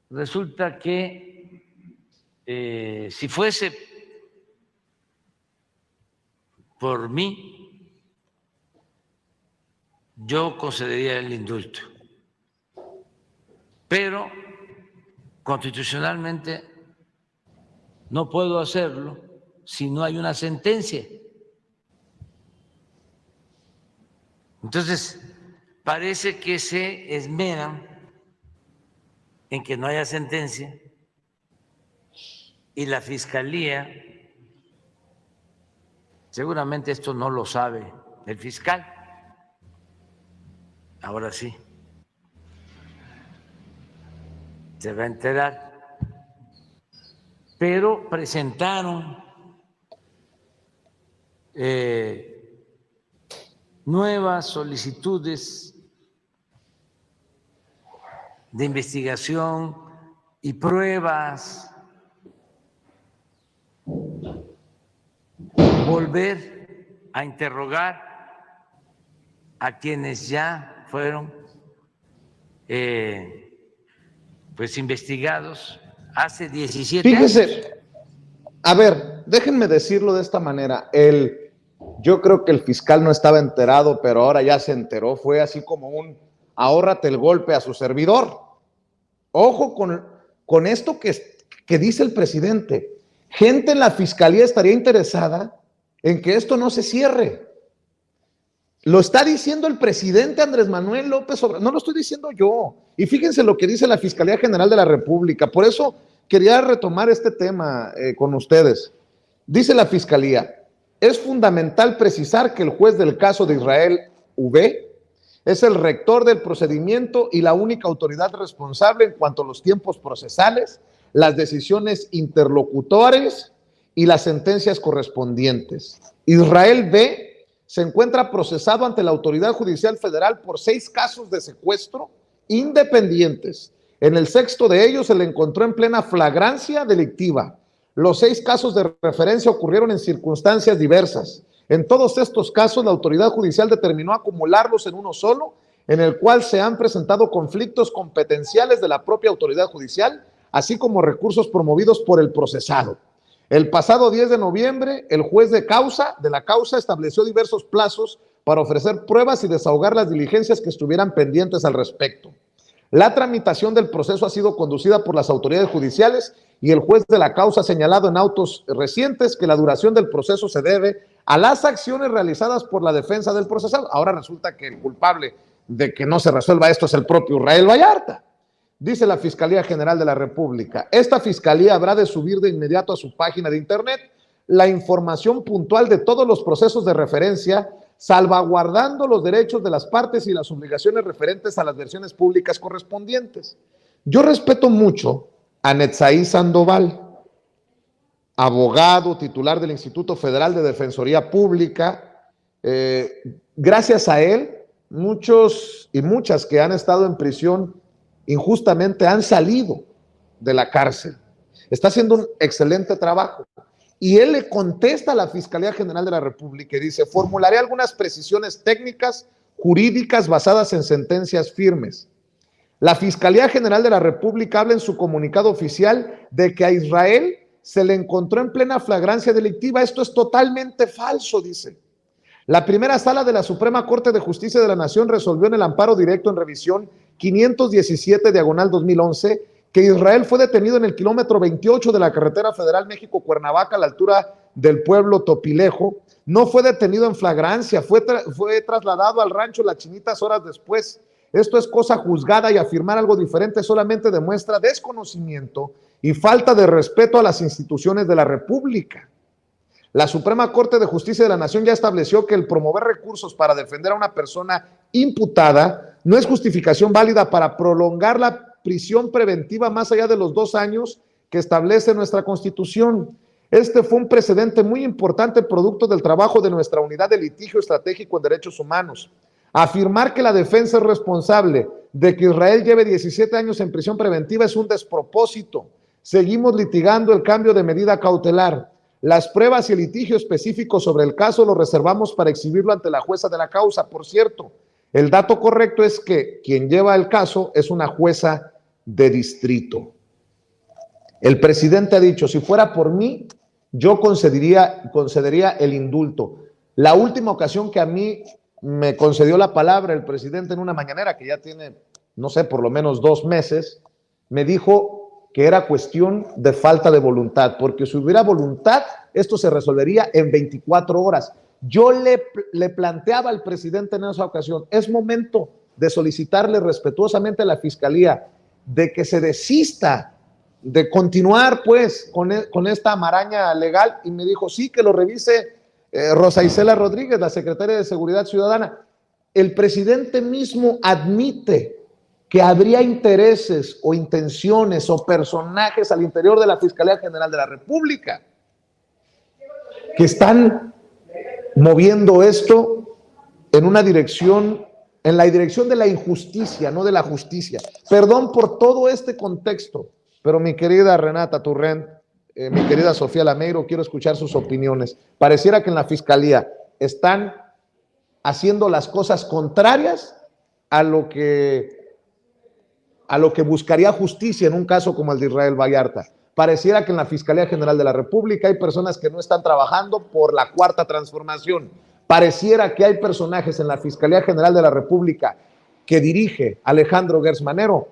resulta que si fuese por mí, yo concedería el indulto. Pero constitucionalmente no puedo hacerlo si no hay una sentencia. Entonces, parece que se esmeran en que no haya sentencia, y la Fiscalía, seguramente esto no lo sabe el fiscal, ahora sí, se va a enterar, pero presentaron nuevas solicitudes de investigación y pruebas, volver a interrogar a quienes ya fueron pues investigados hace 17 Fíjese, años. A ver, déjenme decirlo de esta manera. Yo creo que el fiscal no estaba enterado, pero ahora ya se enteró. Fue así como un ahórrate el golpe a su servidor. Ojo con esto que dice el presidente. Gente en la fiscalía estaría interesada en que esto no se cierre. Lo está diciendo el presidente Andrés Manuel López Obrador, no lo estoy diciendo yo. Y fíjense lo que dice la Fiscalía General de la República. Por eso quería retomar este tema con ustedes. Dice la Fiscalía: Es fundamental precisar que el juez del caso de Israel V es el rector del procedimiento y la única autoridad responsable en cuanto a los tiempos procesales, las decisiones interlocutores y las sentencias correspondientes. Israel B se encuentra procesado ante la Autoridad Judicial Federal por 6 casos de secuestro independientes. En el 6º de ellos se le encontró en plena flagrancia delictiva. Los 6 casos de referencia ocurrieron en circunstancias diversas. En todos estos casos, la autoridad judicial determinó acumularlos en uno solo, en el cual se han presentado conflictos competenciales de la propia autoridad judicial, así como recursos promovidos por el procesado. El pasado 10 de noviembre, el juez de la causa estableció diversos plazos para ofrecer pruebas y desahogar las diligencias que estuvieran pendientes al respecto. La tramitación del proceso ha sido conducida por las autoridades judiciales y el juez de la causa ha señalado en autos recientes que la duración del proceso se debe a las acciones realizadas por la defensa del procesado. Ahora resulta que el culpable de que no se resuelva esto es el propio Israel Vallarta. Dice la Fiscalía General de la República, esta fiscalía habrá de subir de inmediato a su página de internet la información puntual de todos los procesos de referencia, salvaguardando los derechos de las partes y las obligaciones referentes a las versiones públicas correspondientes. Yo respeto mucho a Netzaí Sandoval, abogado titular del Instituto Federal de Defensoría Pública. Gracias a él, muchos y muchas que han estado en prisión injustamente han salido de la cárcel. Está haciendo un excelente trabajo. Y él le contesta a la Fiscalía General de la República y dice, formularé algunas precisiones técnicas, jurídicas basadas en sentencias firmes. La Fiscalía General de la República habla en su comunicado oficial de que a Israel se le encontró en plena flagrancia delictiva. Esto es totalmente falso, dice. La primera sala de la Suprema Corte de Justicia de la Nación resolvió en el amparo directo en revisión 517/2011 que Israel fue detenido en el kilómetro 28 de la carretera federal México-Cuernavaca a la altura del pueblo Topilejo. No fue detenido en flagrancia, fue trasladado al rancho Las Chinitas horas después. Esto es cosa juzgada y afirmar algo diferente solamente demuestra desconocimiento y falta de respeto a las instituciones de la República. La Suprema Corte de Justicia de la Nación ya estableció que el promover recursos para defender a una persona imputada no es justificación válida para prolongar la prisión preventiva más allá de los 2 años que establece nuestra Constitución. Este fue un precedente muy importante producto del trabajo de nuestra unidad de litigio estratégico en derechos humanos. Afirmar que la defensa es responsable de que Israel lleve 17 años en prisión preventiva es un despropósito. Seguimos litigando el cambio de medida cautelar. Las pruebas y el litigio específico sobre el caso lo reservamos para exhibirlo ante la jueza de la causa. Por cierto, el dato correcto es que quien lleva el caso es una jueza de distrito. El presidente ha dicho, si fuera por mí, yo concedería el indulto. La última ocasión que a mí me concedió la palabra el presidente en una mañanera, que ya tiene, no sé, por lo menos 2 meses, me dijo que era cuestión de falta de voluntad, porque si hubiera voluntad, esto se resolvería en 24 horas. Yo le planteaba al presidente en esa ocasión, es momento de solicitarle respetuosamente a la Fiscalía de que se desista de continuar pues con esta maraña legal, y me dijo, sí, que lo revise Rosa Isela Rodríguez, la secretaria de Seguridad Ciudadana. El presidente mismo admite que habría intereses o intenciones o personajes al interior de la Fiscalía General de la República que están moviendo esto en una dirección, en la dirección de la injusticia, no de la justicia. Perdón por todo este contexto, pero mi querida Renata Turrent, mi querida Sofía Lameiro, quiero escuchar sus opiniones. Pareciera que en la Fiscalía están haciendo las cosas contrarias a lo que buscaría justicia en un caso como el de Israel Vallarta. Pareciera que en la Fiscalía General de la República hay personas que no están trabajando por la cuarta transformación. Pareciera que hay personajes en la Fiscalía General de la República que dirige Alejandro Gertz Manero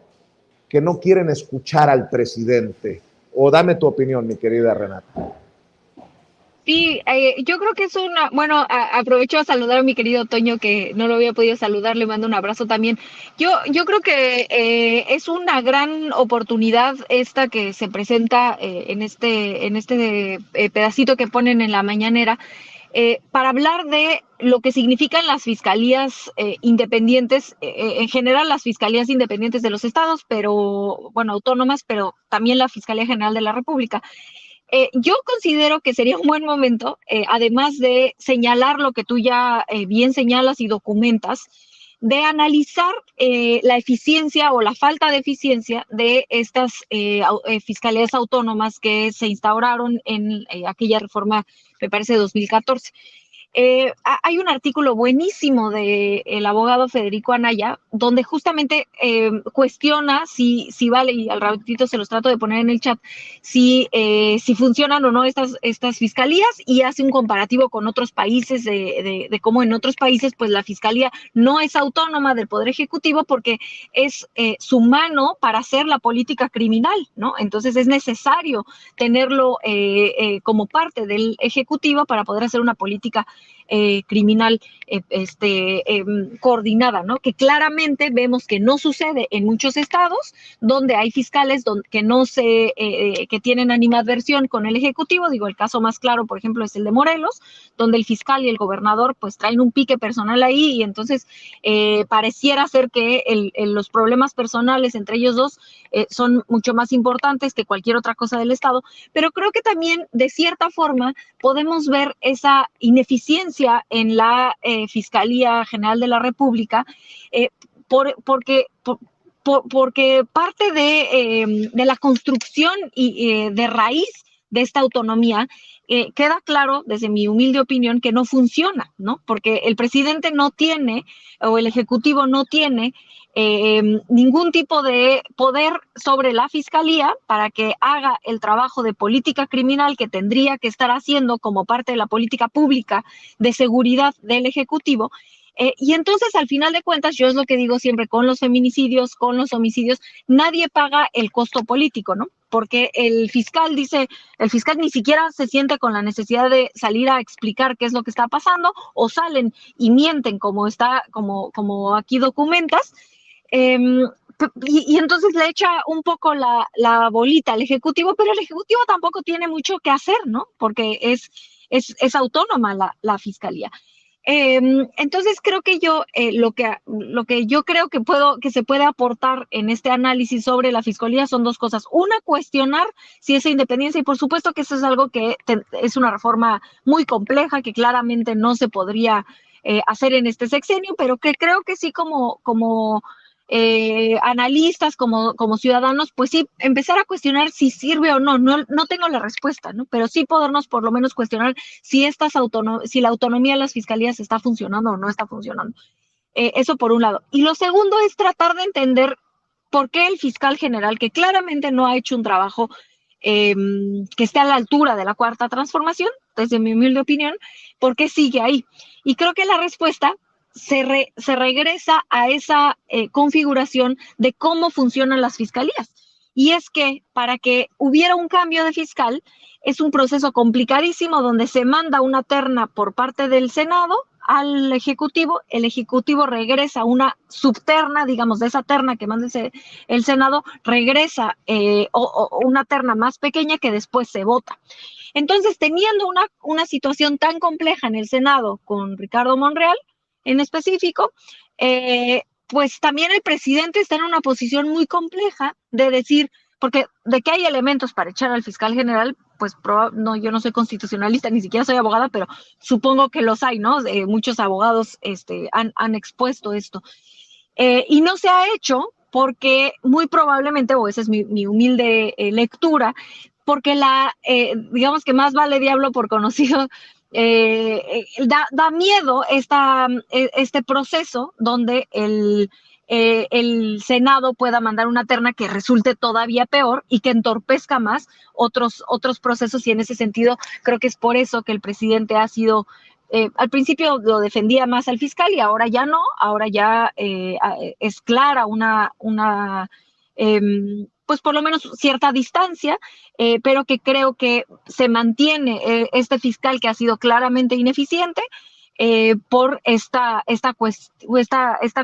que no quieren escuchar al presidente. O dame tu opinión, mi querida Renata. Sí, yo creo que es una, bueno, aprovecho a saludar a mi querido Toño, que no lo había podido saludar, le mando un abrazo también. Yo creo que es una gran oportunidad esta que se presenta en este pedacito que ponen en la mañanera, para hablar de lo que significan las fiscalías independientes, en general las fiscalías independientes de los estados, pero bueno, autónomas, pero también la Fiscalía General de la República. Yo considero que sería un buen momento, además de señalar lo que tú ya bien señalas y documentas, de analizar la eficiencia o la falta de eficiencia de estas fiscalías autónomas que se instauraron en aquella reforma, me parece, de 2014. Hay un artículo buenísimo del abogado Federico Anaya, donde justamente cuestiona si vale, y al ratito se los trato de poner en el chat, si funcionan o no estas fiscalías, y hace un comparativo con otros países de cómo en otros países pues la fiscalía no es autónoma del Poder Ejecutivo porque es su mano para hacer la política criminal, ¿no? Entonces es necesario tenerlo como parte del Ejecutivo para poder hacer una política criminal coordinada, ¿no? Que claramente vemos que no sucede en muchos estados donde hay fiscales que tienen animadversión con el Ejecutivo. Digo, el caso más claro, por ejemplo, es el de Morelos, donde el fiscal y el gobernador pues traen un pique personal ahí, y entonces pareciera ser que los problemas personales entre ellos dos son mucho más importantes que cualquier otra cosa del estado. Pero creo que también, de cierta forma, podemos ver esa ineficiencia en la Fiscalía General de la República, porque parte de la construcción de raíz de esta autonomía, queda claro, desde mi humilde opinión, que no funciona, ¿no? Porque el presidente no tiene, o el Ejecutivo no tiene, ningún tipo de poder sobre la Fiscalía para que haga el trabajo de política criminal que tendría que estar haciendo como parte de la política pública de seguridad del Ejecutivo. Y entonces, al final de cuentas, yo es lo que digo siempre con los feminicidios, con los homicidios, nadie paga el costo político, ¿no? Porque el fiscal ni siquiera se siente con la necesidad de salir a explicar qué es lo que está pasando, o salen y mienten como aquí documentas, y entonces le echa un poco la bolita al Ejecutivo, pero el Ejecutivo tampoco tiene mucho que hacer, ¿no? Porque es autónoma la Fiscalía. Entonces creo que lo que yo creo que se puede aportar en este análisis sobre la Fiscalía son dos cosas. Una, cuestionar si esa independencia, y por supuesto que eso es algo que es una reforma muy compleja, que claramente no se podría hacer en este sexenio, pero que creo que sí como analistas, como ciudadanos, pues sí, empezar a cuestionar si sirve o no. No tengo la respuesta, ¿no? Pero sí podernos por lo menos cuestionar si la autonomía de las fiscalías está funcionando o no está funcionando. Eso por un lado. Y lo segundo es tratar de entender por qué el fiscal general, que claramente no ha hecho un trabajo que esté a la altura de la Cuarta Transformación, desde mi humilde opinión, ¿por qué sigue ahí? Y creo que la respuesta se regresa a esa configuración de cómo funcionan las fiscalías. Y es que para que hubiera un cambio de fiscal es un proceso complicadísimo, donde se manda una terna por parte del Senado al Ejecutivo, el Ejecutivo regresa una subterna, digamos, de esa terna que manda el Senado, regresa una terna más pequeña que después se vota. Entonces, teniendo una situación tan compleja en el Senado con Ricardo Monreal, en específico, pues también el presidente está en una posición muy compleja de decir, porque de que hay elementos para echar al fiscal general, pues yo no soy constitucionalista, ni siquiera soy abogada, pero supongo que los hay, ¿no? Muchos abogados han expuesto esto. Y no se ha hecho porque muy probablemente, o esa es mi humilde lectura, porque digamos que más vale diablo por conocido. Da miedo este proceso donde el Senado pueda mandar una terna que resulte todavía peor y que entorpezca más otros procesos, y en ese sentido creo que es por eso que el presidente ha sido, al principio lo defendía más al fiscal y ahora ya no, ahora ya es clara pues por lo menos cierta distancia, pero que creo que se mantiene este fiscal que ha sido claramente ineficiente por esta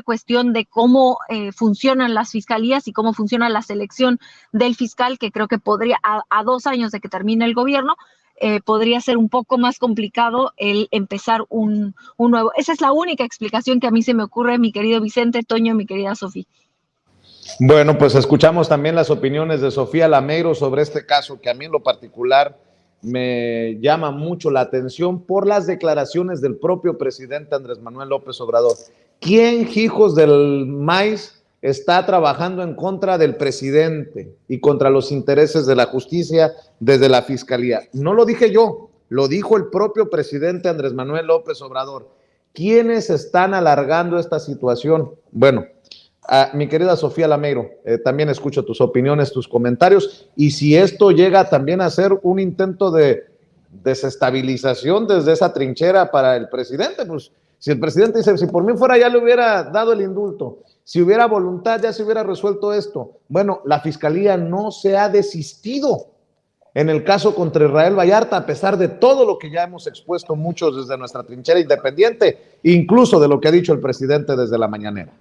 cuestión de cómo funcionan las fiscalías y cómo funciona la selección del fiscal, que creo que podría, a 2 años de que termine el gobierno, podría ser un poco más complicado el empezar un nuevo. Esa es la única explicación que a mí se me ocurre, mi querido Vicente, Toño, mi querida Sofía. Bueno, pues escuchamos también las opiniones de Sofía Lameiro sobre este caso, que a mí en lo particular me llama mucho la atención por las declaraciones del propio presidente Andrés Manuel López Obrador. ¿Quién, hijos del maíz, está trabajando en contra del presidente y contra los intereses de la justicia desde la fiscalía? No lo dije yo, lo dijo el propio presidente Andrés Manuel López Obrador. ¿Quiénes están alargando esta situación? Bueno, mi querida Sofía Lameiro, también escucho tus opiniones, tus comentarios, y si esto llega también a ser un intento de desestabilización desde esa trinchera para el presidente, pues si el presidente dice, si por mí fuera ya le hubiera dado el indulto, si hubiera voluntad ya se hubiera resuelto esto. Bueno, la fiscalía no se ha desistido en el caso contra Israel Vallarta, a pesar de todo lo que ya hemos expuesto muchos desde nuestra trinchera independiente, incluso de lo que ha dicho el presidente desde la mañanera.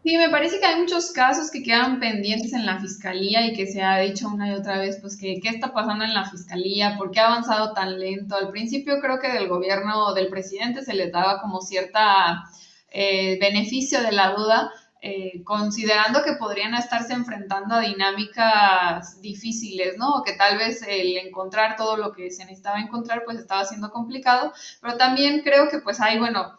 Sí, me parece que hay muchos casos que quedan pendientes en la fiscalía y que se ha dicho una y otra vez, pues que qué está pasando en la fiscalía, por qué ha avanzado tan lento. Al principio creo que del gobierno del presidente se les daba como cierta beneficio de la duda, considerando que podrían estarse enfrentando a dinámicas difíciles, ¿no? O que tal vez el encontrar todo lo que se necesitaba encontrar pues estaba siendo complicado, pero también creo que pues hay, bueno,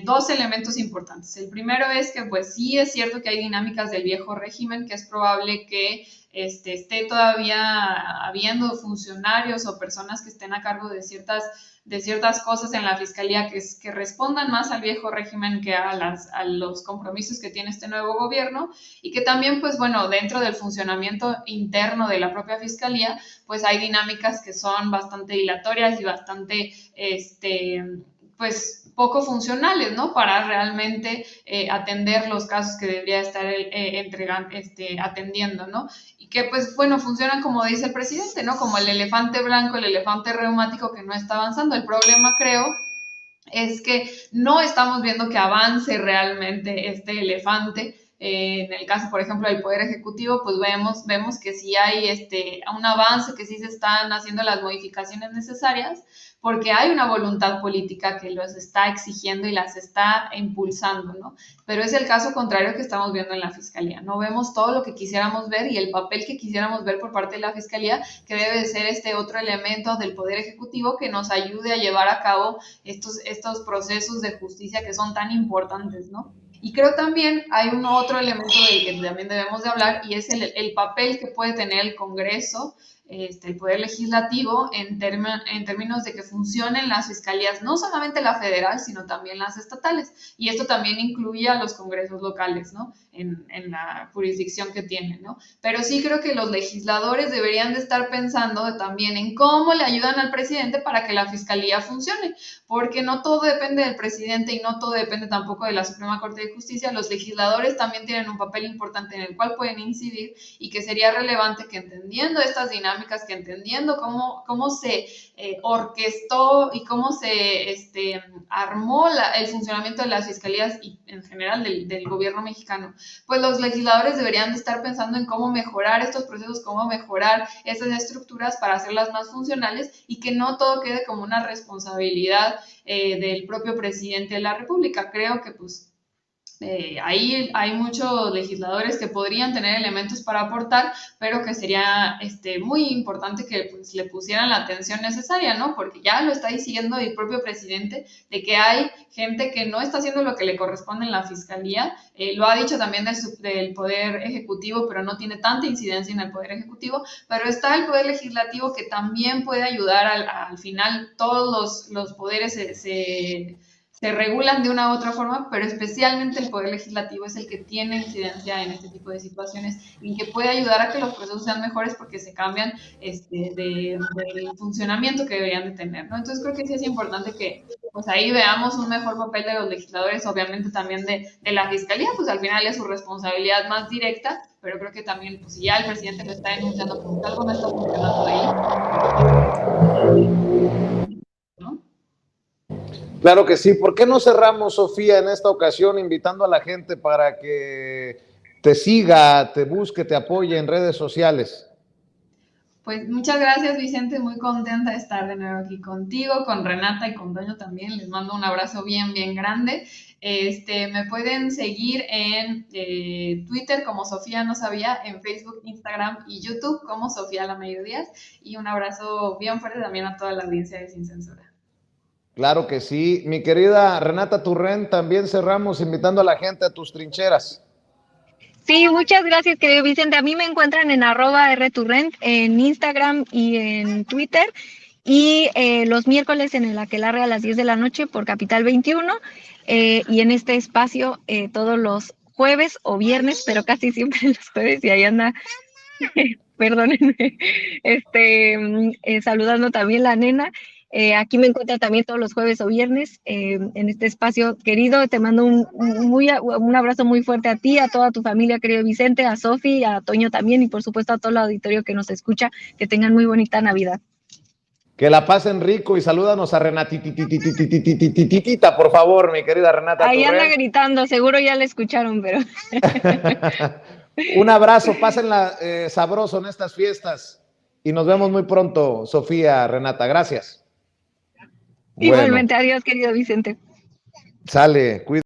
dos elementos importantes. El primero es que pues sí es cierto que hay dinámicas del viejo régimen, que es probable que esté todavía habiendo funcionarios o personas que estén a cargo de ciertas cosas en la fiscalía que respondan más al viejo régimen que a los compromisos que tiene este nuevo gobierno, y que también, pues bueno, dentro del funcionamiento interno de la propia fiscalía, pues hay dinámicas que son bastante dilatorias y bastante, pues poco funcionales, ¿no? Para realmente atender los casos que debería estar atendiendo, ¿no? Y que, pues, bueno, funcionan como dice el presidente, ¿no? Como el elefante blanco, el elefante reumático que no está avanzando. El problema, creo, es que no estamos viendo que avance realmente este elefante. En el caso, por ejemplo, del Poder Ejecutivo, pues vemos que sí hay un avance, que sí se están haciendo las modificaciones necesarias, porque hay una voluntad política que los está exigiendo y las está impulsando, ¿no? Pero es el caso contrario que estamos viendo en la Fiscalía. No vemos todo lo que quisiéramos ver y el papel que quisiéramos ver por parte de la Fiscalía, que debe de ser este otro elemento del Poder Ejecutivo que nos ayude a llevar a cabo estos procesos de justicia que son tan importantes, ¿no? Y creo también hay un otro elemento del que también debemos de hablar, y es el papel que puede tener el Congreso, el Poder Legislativo, en términos de que funcionen las fiscalías, no solamente la federal, sino también las estatales. Y esto también incluye a los congresos locales, ¿no? En la jurisdicción que tienen, ¿no? Pero sí creo que los legisladores deberían de estar pensando también en cómo le ayudan al presidente para que la fiscalía funcione, porque no todo depende del presidente y no todo depende tampoco de la Suprema Corte de Justicia. Los legisladores también tienen un papel importante en el cual pueden incidir, y que sería relevante que, entendiendo estas dinámicas, que entendiendo cómo se orquestó y cómo se armó el funcionamiento de las fiscalías y en general del gobierno mexicano, pues los legisladores deberían de estar pensando en cómo mejorar estos procesos, cómo mejorar estas estructuras para hacerlas más funcionales, y que no todo quede como una responsabilidad del propio presidente de la República. Creo que pues ahí hay muchos legisladores que podrían tener elementos para aportar, pero que sería muy importante que pues, le pusieran la atención necesaria, ¿no? Porque ya lo está diciendo el propio presidente, de que hay gente que no está haciendo lo que le corresponde en la fiscalía. Lo ha dicho también del Poder Ejecutivo, pero no tiene tanta incidencia en el Poder Ejecutivo. Pero está el Poder Legislativo, que también puede ayudar al final. Todos los poderes se regulan de una u otra forma, pero especialmente el Poder Legislativo es el que tiene incidencia en este tipo de situaciones y que puede ayudar a que los procesos sean mejores, porque se cambian del funcionamiento que deberían de tener, ¿no? Entonces creo que sí es importante que pues ahí veamos un mejor papel de los legisladores, obviamente también de la Fiscalía, pues al final es su responsabilidad más directa, pero creo que también, pues si ya el presidente lo está denunciando, pues algo no está funcionando ahí, ¿no? Claro que sí. ¿Por qué no cerramos, Sofía, en esta ocasión invitando a la gente para que te siga, te busque, te apoye en redes sociales? Pues muchas gracias, Vicente, muy contenta de estar de nuevo aquí contigo, con Renata y con Toño también. Les mando un abrazo bien, bien grande. Me pueden seguir en Twitter como Sofía No Sabía, en Facebook, Instagram y YouTube como Sofía La Mediodías. Y un abrazo bien fuerte también a toda la audiencia de Sin Censura. Claro que sí. Mi querida Renata Turrent, también cerramos invitando a la gente a tus trincheras. Sí, muchas gracias, querido Vicente. A mí me encuentran en @rturrent en Instagram y en Twitter. Y los miércoles en el Aquelarre a las 10 de la noche por Capital 21. Y en este espacio todos los jueves o viernes, pero casi siempre los jueves, y ahí anda, perdónenme, saludando también la nena. Aquí me encuentra también todos los jueves o viernes en este espacio querido. Te mando un abrazo muy fuerte a ti, a toda tu familia, querido Vicente, a Sofi, a Toño también y por supuesto a todo el auditorio que nos escucha. Que tengan muy bonita Navidad. Que la pasen rico y salúdanos a Renatitititititita, por favor, mi querida Renata Ahí anda Turrent. gritando, seguro ya la escucharon, pero... Un abrazo, pásenla sabroso en estas fiestas y nos vemos muy pronto, Sofía, Renata, gracias. Igualmente, adiós, querido Vicente. Sale, cuídate.